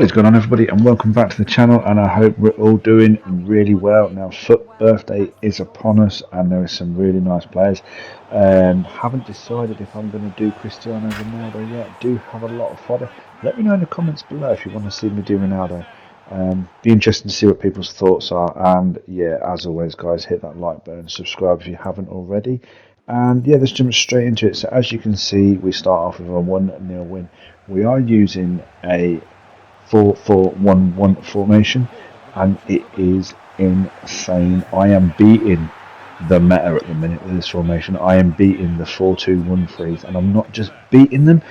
What's going on, everybody, and welcome back to the channel, and I hope we're all doing really well. Now, FUT birthday is upon us and there are some really nice players. Haven't decided if I'm going to do Cristiano Ronaldo yet. Do have a lot of fodder. Let me know in the comments below if you want to see me do Ronaldo. Be interested to see what people's thoughts are, and yeah, as always guys, hit that like button, subscribe if you haven't already, and yeah, let's jump straight into it. So as you can see, we start off with a 1-0 win. We are using a 4-4-1-1 formation, and it is insane. I am beating the meta at the minute with this formation. I am beating the 4-2-1-3s, and I'm not just beating them,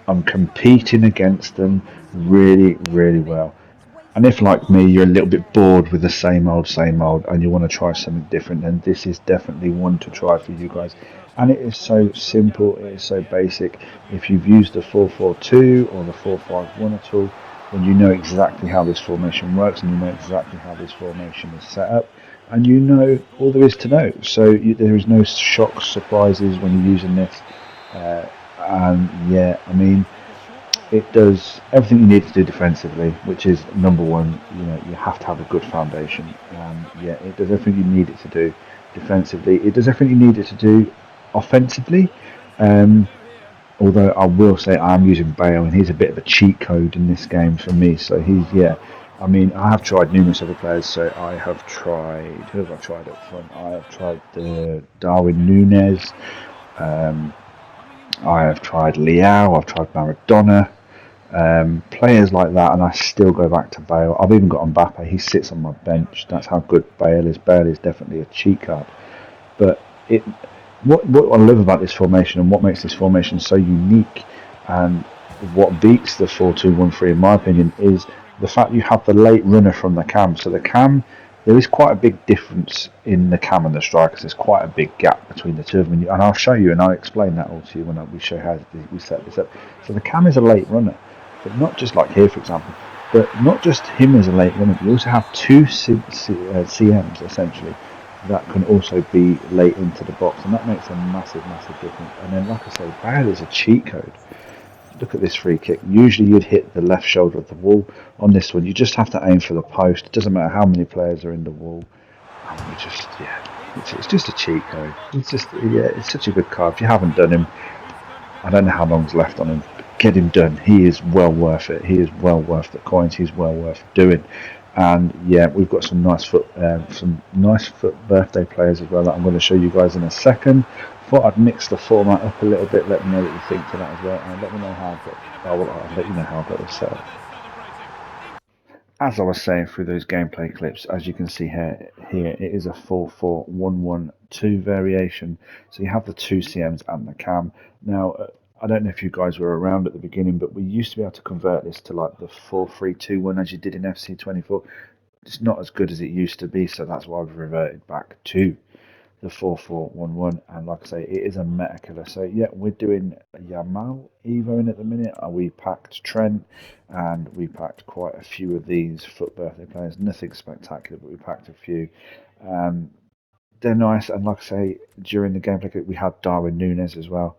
I'm competing against them really, really well. And if, like me, you're a little bit bored with the same old, and you want to try something different, then this is definitely one to try for you guys. And it is so simple, it is so basic. If you've used the 4-4-2 or the 4-5-1 at all, then you know exactly how this formation works, and you know exactly how this formation is set up, and you know all there is to know. So there is no shocks, surprises when you're using this. And yeah, I mean, it does everything you need to do defensively, which is number one. You know, you have to have a good foundation, and yeah, it does everything you need it to do defensively. It does everything you need it to do offensively. Um, Although I will say I am using Bale, and he's a bit of a cheat code in this game for me. So he's, yeah. I mean, I have tried numerous other players. So I have tried. Who have I tried up front? I have tried Darwin Nunez. Um, I have tried Leao. I've tried Maradona. Players like that, and I still go back to Bale. I've even got Mbappe. He sits on my bench. That's how good Bale is. Bale is definitely a cheat card. But it, what I love about this formation and what makes this formation so unique, and what beats the 4-2-1-3 in my opinion, is the fact you have the late runner from the cam. So the cam, there is quite a big difference in the cam and the strikers. There's quite a big gap between the two of them, and I'll show you and I'll explain that all to you when we show how we set this up. So the cam is a late runner, but not just like here, for example. But not just him as a late runner. You also have two CMs essentially that can also be late into the box, and that makes a massive, massive difference. And then, like I say, Bale is a cheat code. Look at this free kick. Usually you'd hit the left shoulder of the wall. On this one, you just have to aim for the post. It doesn't matter how many players are in the wall. And we just, yeah, it's just a cheat code. It's just, yeah, it's such a good card. If you haven't done him, I don't know how long's left on him. Get him done. He is well worth it. He is well worth the coins. He's well worth doing. And yeah, we've got some nice foot birthday players as well that I'm going to show you guys in a second. Thought I'd mix the format up a little bit. Let me know what you think to that as well, and let me know how I've got. I'll let you know how I've got this set up. As I was saying through those gameplay clips, as you can see here it is a 4-4-1-1-2 variation. So you have the two CMs and the cam. Now, I don't know if you guys were around at the beginning, but we used to be able to convert this to like the 4-3-2-1 as you did in FC25. It's not as good as it used to be, so that's why we've reverted back to the 4-4-1-1, and like I say, it is a meta killer. So yeah, we're doing Yamal Evo in at the minute. We packed Trent, and we packed quite a few of these foot birthday players. Nothing spectacular, but we packed a few. Um, they're nice, and like I say, during the gameplay we had Darwin Nunez as well.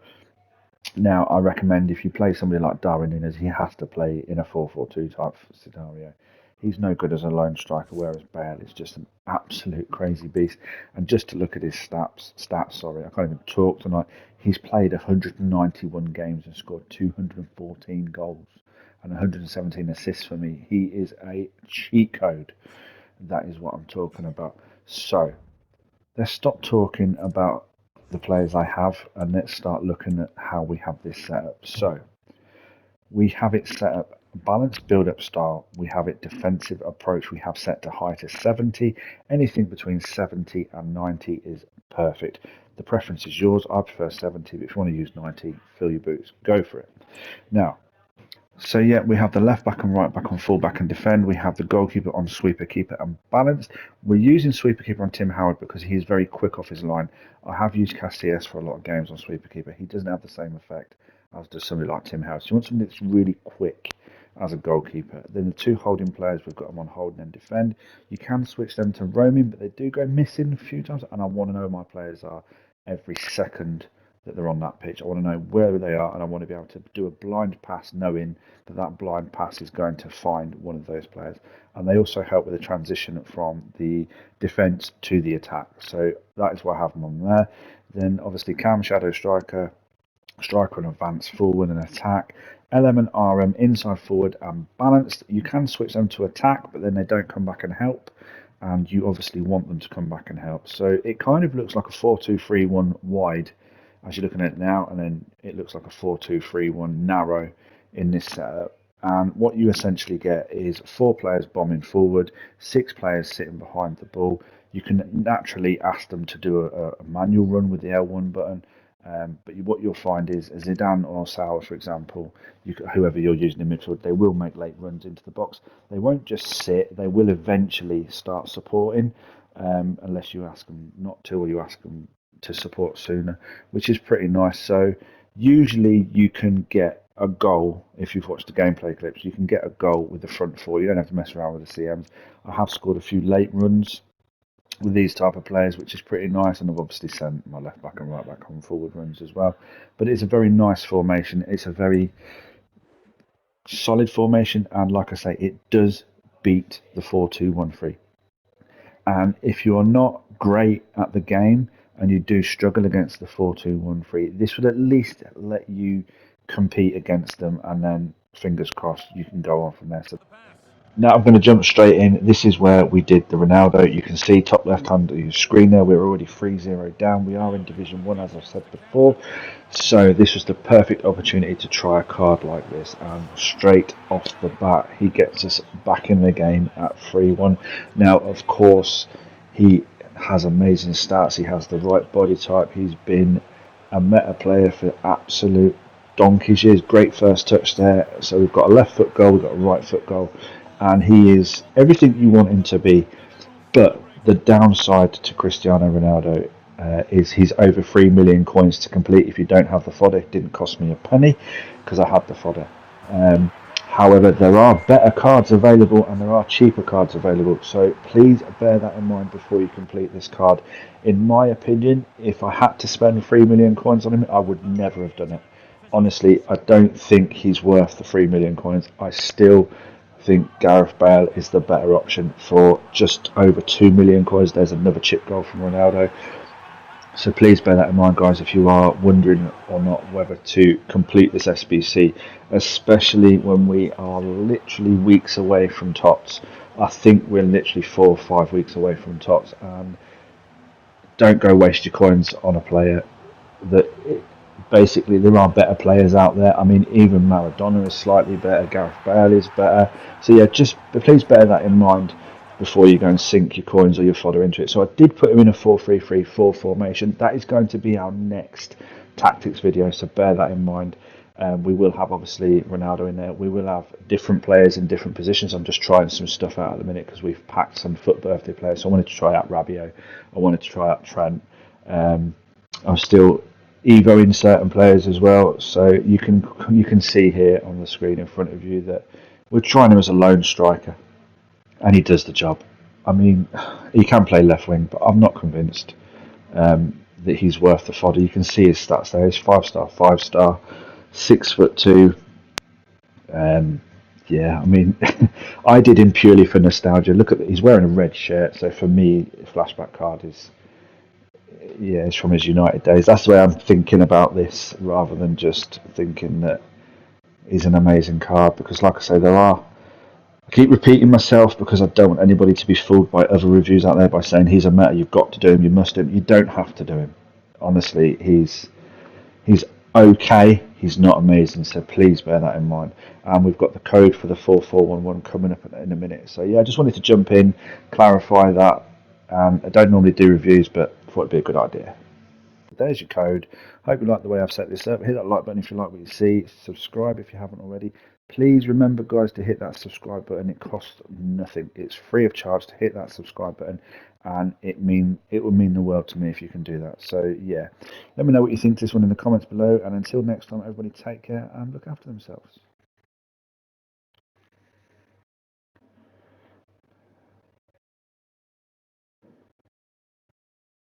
Now, I recommend if you play somebody like Darwin Nunez, he has to play in a 4-4-2 type scenario. He's no good as a lone striker, whereas Bale is just an absolute crazy beast. And just to look at his stats, sorry, I can't even talk tonight. He's played 191 games and scored 214 goals and 117 assists for me. He is a cheat code. That is what I'm talking about. So, let's stop talking about the players I have, and let's start looking at how we have this set up. So we have it set up balanced build-up style. We have it defensive approach. We have set to height as 70. Anything between 70 and 90 is perfect. The preference is yours. I prefer 70, but if you want to use 90, fill your boots. Go for it. Now, so yeah, we have the left back and right back on full back and defend. We have the goalkeeper on sweeper keeper and balanced. We're using sweeper keeper on Tim Howard because he is very quick off his line. I have used Casillas for a lot of games on sweeper keeper. He doesn't have the same effect as does somebody like Tim Howard. So you want somebody that's really quick as a goalkeeper. Then the two holding players, we've got them on hold and defend. You can switch them to roaming, but they do go missing a few times, and I want to know who my players are every second that they're on that pitch. I want to know where they are, and I want to be able to do a blind pass knowing that that blind pass is going to find one of those players. And they also help with the transition from the defence to the attack. So that is why I have them on there. Then obviously Cam, Shadow Striker, Striker and Advance Forward and Attack, LM and RM inside forward and balanced. You can switch them to attack, but then they don't come back and help. And you obviously want them to come back and help. So it kind of looks like a 4-2-3-1 wide as you're looking at it now, and then it looks like a 4-2-3-1 narrow in this setup. And what you essentially get is 4 players bombing forward, 6 players sitting behind the ball. You can naturally ask them to do a manual run with the L1 button, but what you'll find is Zidane or Salah, for example, whoever you're using in midfield, they will make late runs into the box. They won't just sit, they will eventually start supporting, unless you ask them not to, or you ask them to support sooner, which is pretty nice. So usually you can get a goal if you've watched the gameplay clips. You can get a goal with the front four. You don't have to mess around with the CMs. I have scored a few late runs with these type of players, which is pretty nice, and I've obviously sent my left back and right back on forward runs as well. But it's a very nice formation. It's a very solid formation, and like I say, it does beat the 4-2-1-3. And if you are not great at the game and you do struggle against the 4-2-1-3, this would at least let you compete against them, and then fingers crossed you can go on from there. So now I'm going to jump straight in. This is where we did the Ronaldo. You can see top left hand of your screen there. We're already 3-0 down. We are in Division 1, as I've said before. So this was the perfect opportunity to try a card like this. And straight off the bat, he gets us back in the game at 3-1. Now, of course, he has amazing stats. He has the right body type. He's been a meta player for absolute donkey's years. Great first touch there. So we've got a left foot goal, we've got a right foot goal, and he is everything you want him to be. But the downside to Cristiano Ronaldo is he's over 3 million coins to complete if you don't have the fodder. It didn't cost me a penny because I had the fodder. However, there are better cards available and there are cheaper cards available, so please bear that in mind before you complete this card. In my opinion, if I had to spend 3 million coins on him, I would never have done it. Honestly, I don't think he's worth the 3 million coins. I still think Gareth Bale is the better option for just over 2 million coins. There's another chip goal from Ronaldo. So please bear that in mind, guys, if you are wondering or not whether to complete this SBC, especially when we are literally weeks away from TOTS. I think we're literally 4 or 5 weeks away from TOTS, and don't go waste your coins on a player that basically there are better players out there. I mean, even Maradona is slightly better, Gareth Bale is better. So yeah, just please bear that in mind before you go and sink your coins or your fodder into it. So I did put him in a 4-3-3-4 formation. That is going to be our next tactics video, so bear that in mind. We will have obviously Ronaldo in there. We will have different players in different positions. I'm just trying some stuff out at the minute because we've packed some foot birthday players. So I wanted to try out Rabiot. I wanted to try out Trent. I'm still evoing certain players as well. So you can see here on the screen in front of you that we're trying him as a lone striker, and he does the job. I mean, he can play left wing, but I'm not convinced that he's worth the fodder. You can see his stats there. He's 5-star, 5-star, 6'2". Yeah, I mean, I did him purely for nostalgia. Look at he's wearing a red shirt, so for me, flashback card is it's from his United days. That's the way I'm thinking about this, rather than just thinking that he's an amazing card. Because, like I say, I keep repeating myself because I don't want anybody to be fooled by other reviews out there by saying he's a meta, you've got to do him, you must do him. You don't have to do him. Honestly, he's okay, he's not amazing, so please bear that in mind. And we've got the code for the 4411 coming up in a minute. So yeah, I just wanted to jump in, clarify that. I don't normally do reviews, but thought it'd be a good idea. There's your code. Hope you like the way I've set this up. Hit that like button if you like what you see. Subscribe if you haven't already. Please remember, guys, to hit that subscribe button. It costs nothing. It's free of charge to hit that subscribe button, and it will mean the world to me if you can do that. So yeah, let me know what you think of this one in the comments below. And until next time, everybody take care and look after themselves.